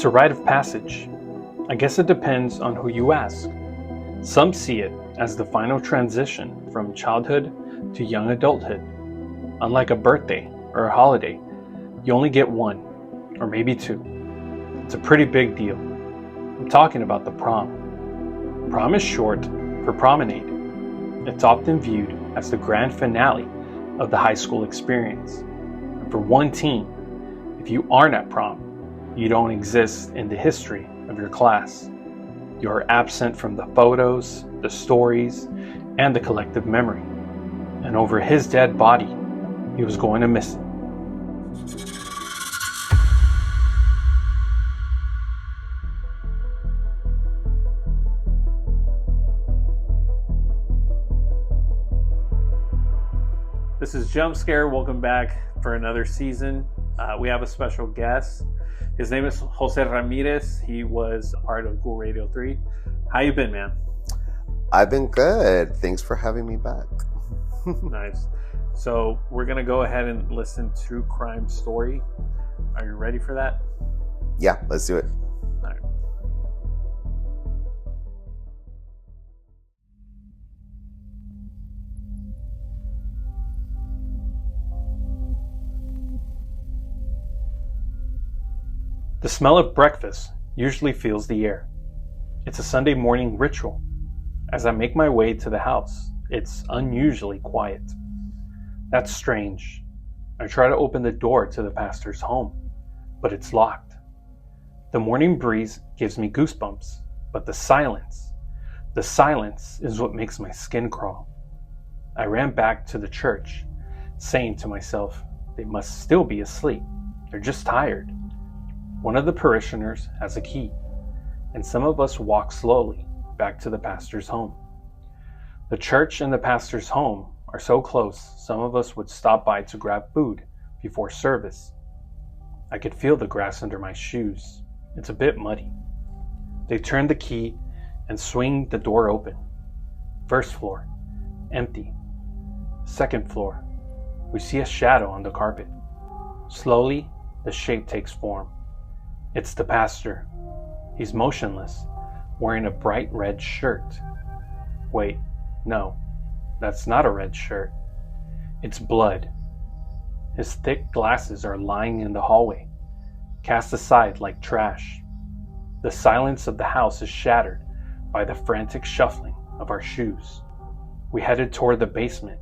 It's a rite of passage. I guess it depends on who you ask. Some see it as the final transition from childhood to young adulthood. Unlike a birthday or a holiday, you only get one, or maybe two. It's a pretty big deal. I'm talking about the prom. Prom is short for promenade. It's often viewed as the grand finale of the high school experience. And for one teen, if you aren't at prom, you don't exist in the history of your class. You are absent from the photos, the stories, and the collective memory. And over his dead body, he was going to miss it. This is Jump Scare. Welcome back for another season. We have a special guest. His name is Jose Ramirez. He was a part of Ghoul Radio 3. How you been, man? I've been good. Thanks for having me back. Nice. So we're going to go ahead and listen to True Crime Story. Are you ready for that? Yeah, let's do it. All right. The smell of breakfast usually fills the air. It's a Sunday morning ritual. As I make my way to the house, it's unusually quiet. That's strange. I try to open the door to the pastor's home, but it's locked. The morning breeze gives me goosebumps, but the silence is what makes my skin crawl. I ran back to the church, saying to myself, they must still be asleep. They're just tired. One of the parishioners has a key, and some of us walk slowly back to the pastor's home. The church and the pastor's home are so close, some of us would stop by to grab food before service. I could feel the grass under my shoes. It's a bit muddy. They turn the key and swing the door open. First floor, empty. Second floor, we see a shadow on the carpet. Slowly, the shape takes form. It's the pastor. He's motionless, wearing a bright red shirt. Wait, no, that's not a red shirt. It's blood. His thick glasses are lying in the hallway, cast aside like trash. The silence of the house is shattered by the frantic shuffling of our shoes. We headed toward the basement.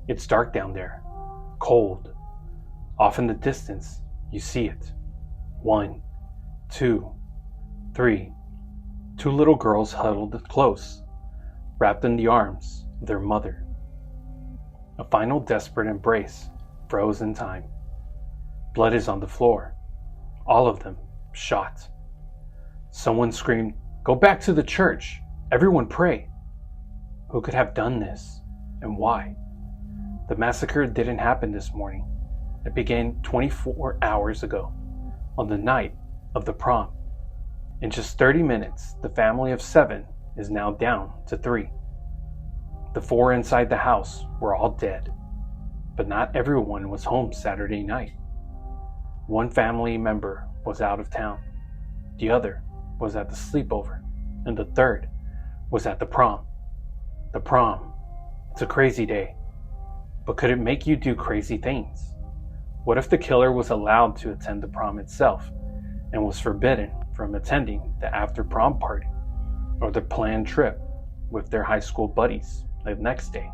It's dark down there, cold. Off in the distance, you see it. 1, 2, 3. 2 little girls huddled close, wrapped in the arms of their mother. A final desperate embrace, froze in time. Blood is on the floor. All of them shot. Someone screamed, "Go back to the church! Everyone pray!" Who could have done this, and why? The massacre didn't happen this morning. It began 24 hours ago, on the night of the prom. In just 30 minutes, the family of 7 is now down to 3. The 4 inside the house were all dead, but not everyone was home Saturday night. One family member was out of town, the other was at the sleepover, and the third was at the prom. The prom, it's a crazy day, but could it make you do crazy things? What if the killer was allowed to attend the prom itself and was forbidden from attending the after prom party or the planned trip with their high school buddies the next day?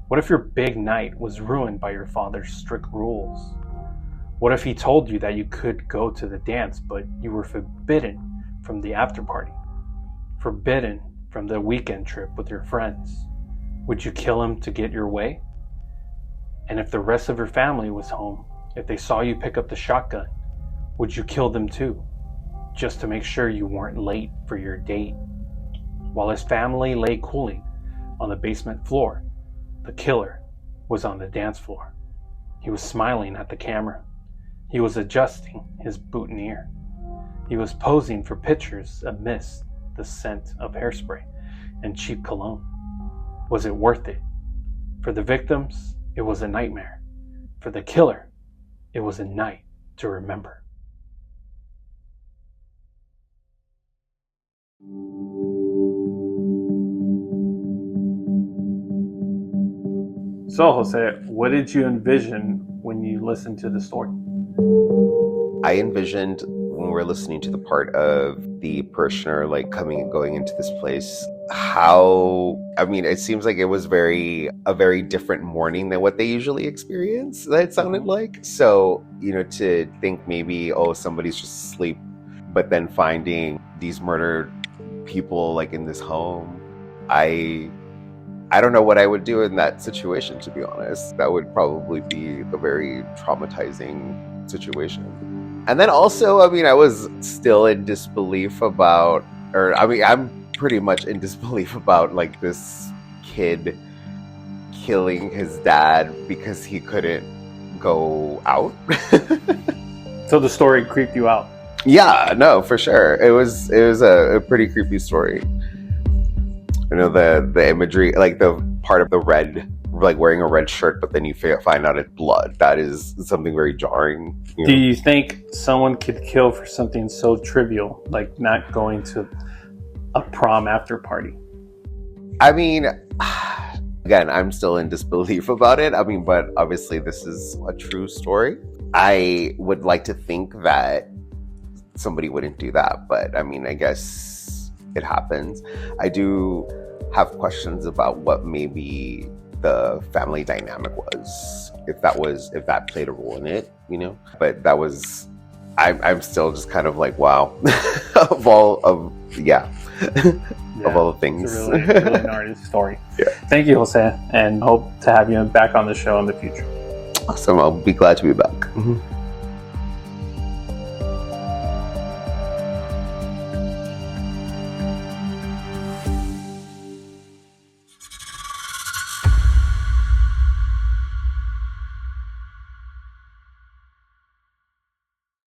What if your big night was ruined by your father's strict rules? What if he told you that you could go to the dance, but you were forbidden from the after party? Forbidden from the weekend trip with your friends? Would you kill him to get your way? And if the rest of your family was home, if they saw you pick up the shotgun, would you kill them too, just to make sure you weren't late for your date? While his family lay cooling on the basement floor, the killer was on the dance floor. He was smiling at the camera. He was adjusting his boutonniere. He was posing for pictures amidst the scent of hairspray and cheap cologne. Was it worth it? For the victims, it was a nightmare. For the killer, it was a night to remember. So, Jose, what did you envision when you listened to the story? I envisioned when we were listening to the part of the parishioner like coming and going into this place, it seems like it was a very different morning than what they usually experience, that it sounded like. So, to think maybe, somebody's just asleep, but then finding these murdered people like in this home, I don't know what I would do in that situation, to be honest. That would probably be a very traumatizing situation. And then also, I was still in disbelief I'm pretty much in disbelief about like this kid killing his dad because he couldn't go out. So the story creeped you out? Yeah, no, for sure. It was a pretty creepy story. The imagery, like the part of the red, like wearing a red shirt, but then you find out it's blood. That is something very jarring. Do you think someone could kill for something so trivial, like not going to a prom after party? Again, I'm still in disbelief about it. But obviously this is a true story. I would like to think that somebody wouldn't do that, but I guess it happens. I do have questions about what maybe the family dynamic was, if that played a role in it, but I'm still just kind of like, wow. of all the things. It's a really gnarly story. Yeah. Thank you, Jose, and hope to have you back on the show in the future. Awesome. I'll be glad to be back.